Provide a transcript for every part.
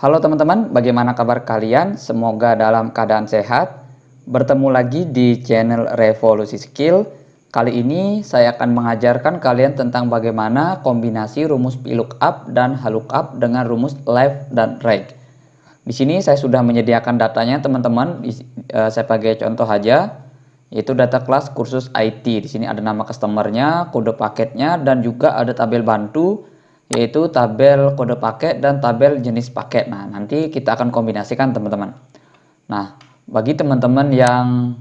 Halo teman-teman, bagaimana kabar kalian? Semoga dalam keadaan sehat. Bertemu lagi di channel Revolusi Skill. Kali ini saya akan mengajarkan kalian tentang bagaimana kombinasi rumus VLOOKUP dan HLOOKUP dengan rumus left dan right. Di sini saya sudah menyediakan datanya teman-teman. Saya pakai contoh aja, yaitu data kelas kursus IT. Di sini ada nama customernya, kode paketnya, dan juga ada tabel bantu, yaitu tabel kode paket dan tabel jenis paket. Nah, nanti kita akan kombinasikan teman-teman. Nah, bagi teman-teman yang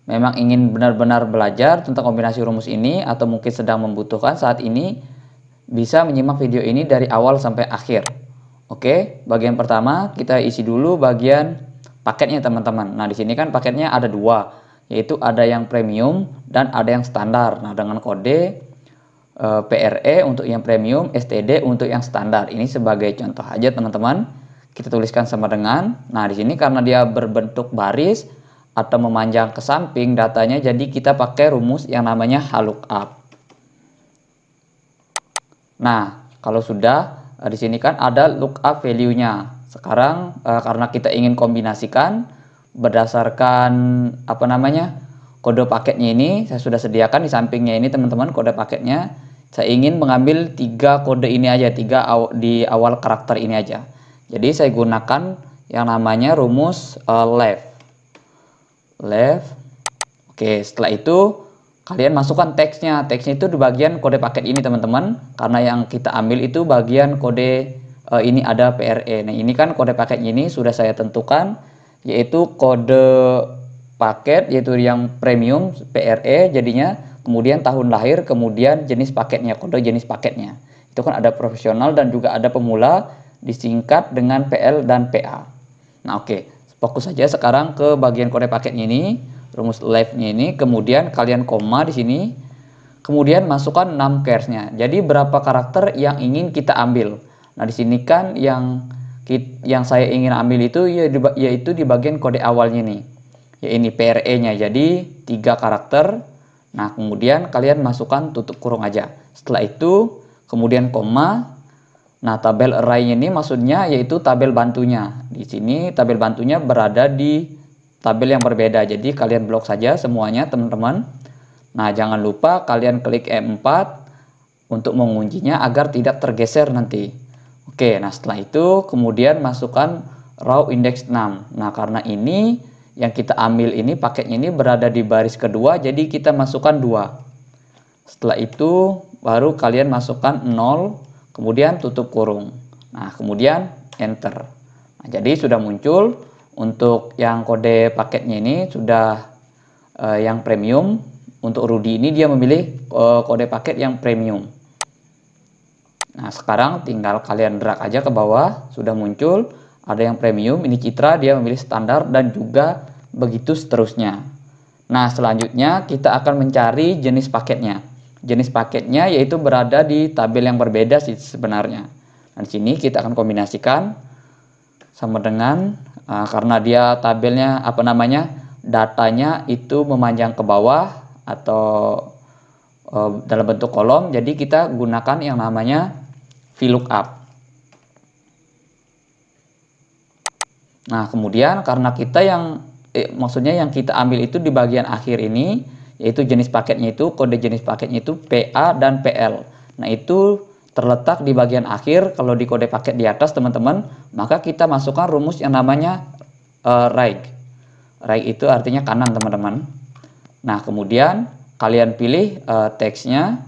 memang ingin benar-benar belajar tentang kombinasi rumus ini atau mungkin sedang membutuhkan saat ini, bisa menyimak video ini dari awal sampai akhir. Oke, bagian pertama kita isi dulu bagian paketnya teman-teman. Nah, di sini kan paketnya ada dua, yaitu ada yang premium dan ada yang standar. Nah, dengan kode PRE untuk yang premium, STD untuk yang standar. Ini sebagai contoh aja teman-teman. Kita tuliskan sama dengan. Nah, di sini karena dia berbentuk baris atau memanjang ke samping datanya, jadi kita pakai rumus yang namanya HLOOKUP. Nah, kalau sudah di sini kan ada lookup value-nya. Sekarang karena kita ingin kombinasikan berdasarkan kode paketnya ini, saya sudah sediakan di sampingnya ini teman-teman kode paketnya. Saya ingin mengambil 3 kode ini aja, 3 di awal karakter ini aja. Jadi saya gunakan yang namanya rumus left. Oke, setelah itu kalian masukkan teksnya. Teksnya itu di bagian kode paket ini teman-teman. Karena yang kita ambil itu bagian kode ini ada PRE. Nah, ini kan kode paketnya ini sudah saya tentukan, yaitu kode paket, yaitu yang premium PRE jadinya, kemudian tahun lahir, kemudian jenis paketnya, kode jenis paketnya. Itu kan ada profesional dan juga ada pemula, disingkat dengan PL dan PA. Nah, oke, fokus saja sekarang ke bagian kode paketnya ini, rumus left-nya ini, kemudian kalian koma di sini, kemudian masukkan numChars-nya. Jadi berapa karakter yang ingin kita ambil. Nah, di sini kan yang saya ingin ambil itu yaitu di bagian kode awalnya nih. Ya ini PRE-nya, jadi 3 karakter. Nah, kemudian kalian masukkan tutup kurung aja. Setelah itu kemudian koma. Nah, tabel array-nya ini maksudnya yaitu tabel bantunya. Di sini tabel bantunya berada di tabel yang berbeda. Jadi kalian blok saja semuanya teman-teman. Nah, jangan lupa kalian klik E4 untuk menguncinya agar tidak tergeser nanti. Oke, nah setelah itu kemudian masukkan raw index 6. Nah, karena ini yang kita ambil ini paketnya ini berada di baris kedua, jadi kita masukkan 2. Setelah itu baru kalian masukkan 0, kemudian tutup kurung. Nah, kemudian enter. Nah, jadi sudah muncul untuk yang kode paketnya ini sudah yang premium. Untuk Rudy ini dia memilih kode paket yang premium. Nah, sekarang tinggal kalian drag aja ke bawah, sudah muncul. Ada yang premium, ini Citra, dia memilih standar dan juga begitu seterusnya. Nah, selanjutnya kita akan mencari jenis paketnya. Jenis paketnya yaitu berada di tabel yang berbeda sih sebenarnya. Nah, di sini kita akan kombinasikan sama dengan karena dia tabelnya datanya itu memanjang ke bawah atau dalam bentuk kolom, jadi kita gunakan yang namanya VLOOKUP. Nah, kemudian karena kita maksudnya yang kita ambil itu di bagian akhir ini, yaitu jenis paketnya itu, kode jenis paketnya itu PA dan PL. Nah, itu terletak di bagian akhir. Kalau di kode paket di atas teman-teman, maka kita masukkan rumus yang namanya right. Right itu artinya kanan teman-teman. Nah, kemudian kalian pilih teksnya,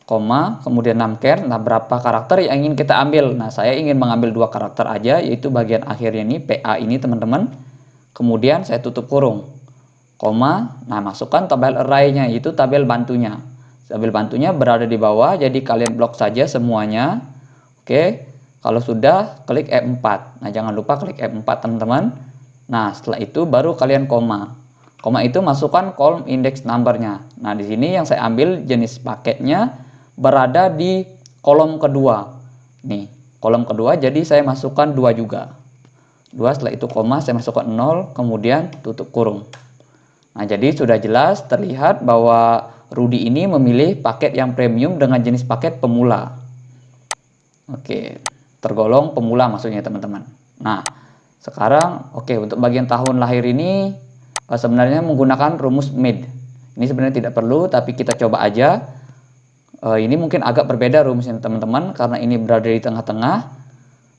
koma, kemudian numChars. Nah, berapa karakter yang ingin kita ambil? Nah, saya ingin mengambil 2 karakter aja, yaitu bagian akhirnya ini PA ini teman-teman. Kemudian saya tutup kurung, koma. Nah, masukkan tabel array-nya, yaitu tabel bantunya. Tabel bantunya berada di bawah, jadi kalian blok saja semuanya. Oke, kalau sudah klik F4. Nah, jangan lupa klik F4 teman-teman. Nah, setelah itu baru kalian koma. Koma itu masukkan column index number-nya. Nah, di sini yang saya ambil jenis paketnya berada di kolom kedua. Nih, kolom kedua, jadi saya masukkan 2 juga. 2, setelah itu koma, saya masukkan 0, kemudian tutup kurung. Nah, jadi sudah jelas terlihat bahwa Rudy ini memilih paket yang premium dengan jenis paket pemula. Oke, tergolong pemula maksudnya teman-teman. Nah, sekarang untuk bagian tahun lahir ini sebenarnya menggunakan rumus MID. Ini sebenarnya tidak perlu, tapi kita coba aja. Ini mungkin agak berbeda rumusnya teman-teman, karena ini berada di tengah-tengah.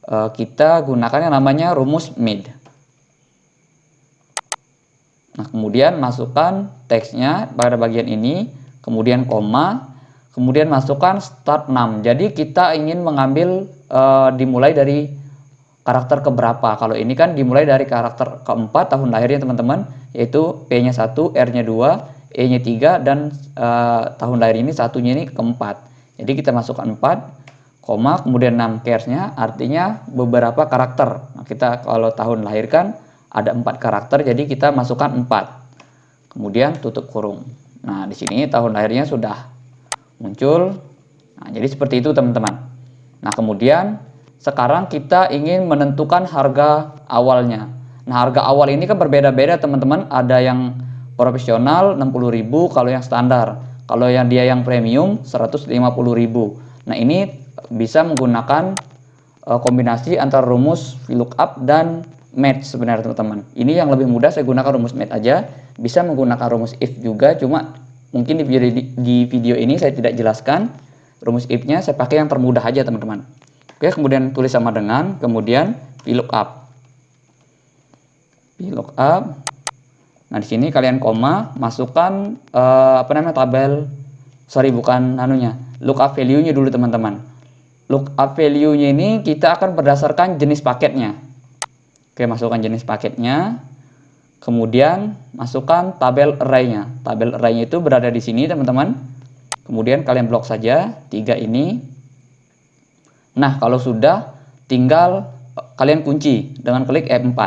Kita gunakan yang namanya rumus MID. Nah, kemudian masukkan teksnya pada bagian ini, kemudian koma, kemudian masukkan start 6. Jadi kita ingin mengambil dimulai dari karakter keberapa. Kalau ini kan dimulai dari karakter keempat tahun lahirnya teman-teman, yaitu P-nya 1, R-nya 2, E-nya 3, dan tahun lahir ini satunya ini keempat. Jadi kita masukkan 4, koma, kemudian 6 chars-nya, artinya beberapa karakter. Nah, kita kalau tahun lahir kan ada 4 karakter, jadi kita masukkan 4. Kemudian tutup kurung. Nah, di sini tahun lahirnya sudah muncul. Nah, jadi seperti itu teman-teman. Nah, kemudian sekarang kita ingin menentukan harga awalnya. Nah, harga awal ini kan berbeda-beda teman-teman. Ada yang profesional 60.000, kalau yang standar. Kalau yang dia yang premium 150.000. Nah, ini bisa menggunakan kombinasi antara rumus VLOOKUP dan match sebenarnya teman-teman. Ini yang lebih mudah, saya gunakan rumus match aja. Bisa menggunakan rumus if juga, cuma mungkin di video ini saya tidak jelaskan rumus if-nya, saya pakai yang termudah aja teman-teman. Oke, kemudian tulis sama dengan, kemudian VLOOKUP. Nah, di sini kalian koma, masukkan lookup value-nya dulu teman-teman. Lookup value-nya ini kita akan berdasarkan jenis paketnya. Oke, masukkan jenis paketnya. Kemudian masukkan tabel array-nya. Tabel array-nya itu berada di sini teman-teman. Kemudian kalian blok saja 3 ini. Nah, kalau sudah tinggal kalian kunci dengan klik F4.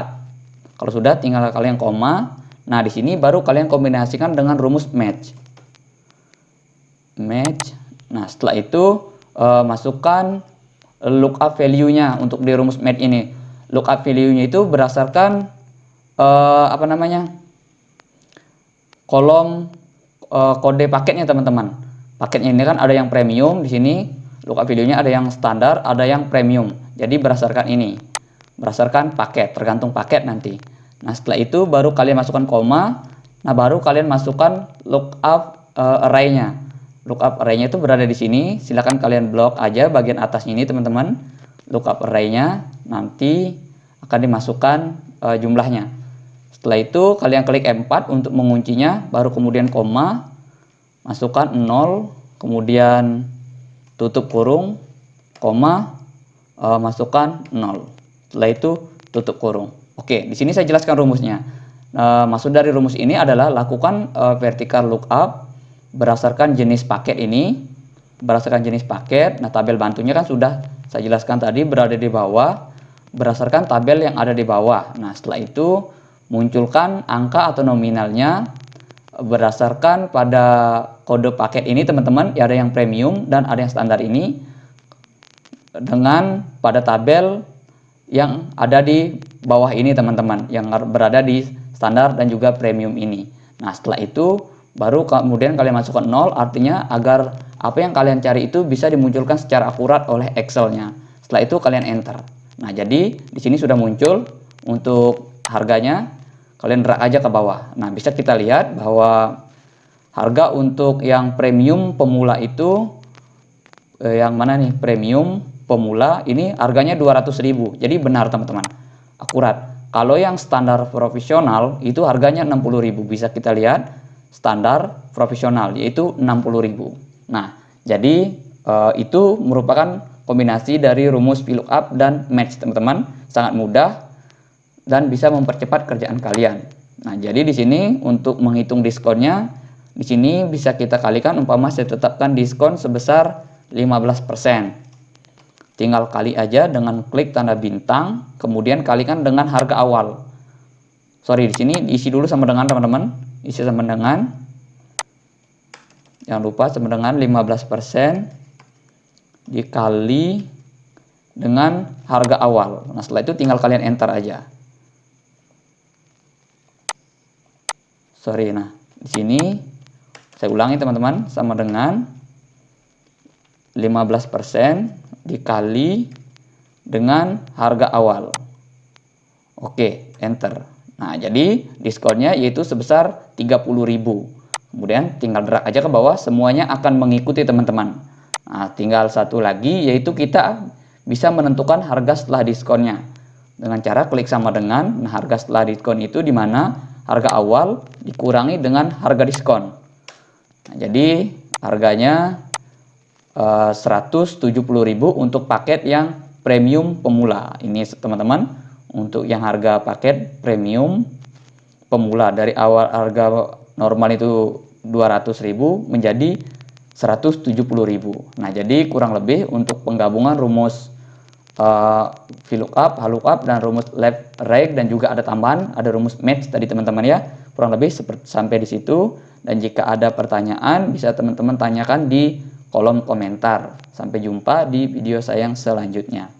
Kalau sudah tinggal kalian koma. Nah, di sini baru kalian kombinasikan dengan rumus match. Nah, setelah itu masukkan lookup value-nya untuk di rumus match ini. Lookup value-nya itu berdasarkan kolom kode paketnya teman-teman. Paketnya ini kan ada yang premium di sini. Lookup value-nya ada yang standar, ada yang premium. Jadi berdasarkan ini, berdasarkan paket, tergantung paket nanti. Nah, setelah itu baru kalian masukkan koma. Nah, baru kalian masukkan lookup array-nya. Lookup array-nya itu berada di sini. Silakan kalian blok aja bagian atas ini teman-teman. Lookup array-nya nanti akan dimasukkan jumlahnya. Setelah itu kalian klik F4 untuk menguncinya, baru kemudian koma, masukkan 0, kemudian tutup kurung, koma, masukkan 0. Setelah itu tutup kurung. Oke, di sini saya jelaskan rumusnya. Maksud dari rumus ini adalah lakukan vertical lookup berdasarkan jenis paket ini. Berdasarkan jenis paket, nah tabel bantunya kan sudah saya jelaskan tadi berada di bawah. Berdasarkan tabel yang ada di bawah. Nah, setelah itu munculkan angka atau nominalnya berdasarkan pada kode paket ini teman-teman. Ada yang premium dan ada yang standar ini, dengan pada tabel yang ada di bawah ini teman-teman, yang berada di standar dan juga premium ini. Nah, setelah itu baru kemudian kalian masukkan 0, artinya agar apa yang kalian cari itu bisa dimunculkan secara akurat oleh Excel-nya. Setelah itu kalian enter. Nah, jadi di sini sudah muncul untuk harganya. Kalian drag aja ke bawah. Nah, bisa kita lihat bahwa harga untuk yang premium pemula itu yang mana nih? Premium pemula ini harganya 200.000. Jadi benar teman-teman. Akurat. Kalau yang standar profesional itu harganya 60.000. Bisa kita lihat standar profesional yaitu 60.000. Nah, jadi itu merupakan kombinasi dari rumus VLOOKUP dan match teman-teman. Sangat mudah dan bisa mempercepat kerjaan kalian. Nah, jadi di sini untuk menghitung diskonnya, di sini bisa kita kalikan, umpama saya tetapkan diskon sebesar 15%. Tinggal kali aja dengan klik tanda bintang, kemudian kalikan dengan harga awal. Sorry, di sini diisi dulu sama dengan teman-teman. Isi sama dengan, jangan lupa sama dengan 15% dikali dengan harga awal. Nah, setelah itu tinggal kalian enter aja. Sorry, nah di sini saya ulangi teman-teman, sama dengan 15% dikali dengan harga awal. Oke, enter. Nah, jadi diskonnya yaitu sebesar 30.000. Kemudian tinggal drag aja ke bawah, semuanya akan mengikuti teman-teman. Nah, tinggal satu lagi yaitu kita bisa menentukan harga setelah diskonnya. Dengan cara klik sama dengan, nah harga setelah diskon itu di mana harga awal dikurangi dengan harga diskon. Nah, jadi harganya 170.000 untuk paket yang premium pemula. Ini teman-teman, untuk yang harga paket premium pemula dari awal harga normal itu 200.000 menjadi 170.000. Nah, jadi kurang lebih untuk penggabungan rumus VLOOKUP, HLOOKUP, dan rumus left right, dan juga ada tambahan, ada rumus match tadi teman-teman ya. Kurang lebih sampai di situ. Dan jika ada pertanyaan bisa teman-teman tanyakan di kolom komentar. Sampai jumpa di video saya yang selanjutnya.